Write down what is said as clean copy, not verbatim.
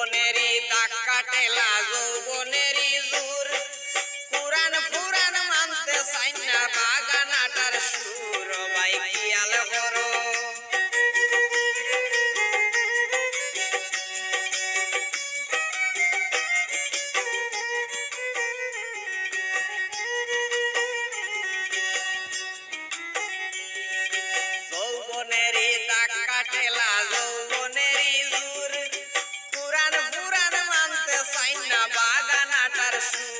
যৌবনেরই দাগ কাটেলা যৌবনেরই জোর পুরান পুরান মানতে চাই না বাগানাটার সুর ভাই খেয়াল করো যৌবনেরই দাগ কাটেলা যৌবনেরই জোর পুরান পুরান মানতে চাই না বাগানাটার সুর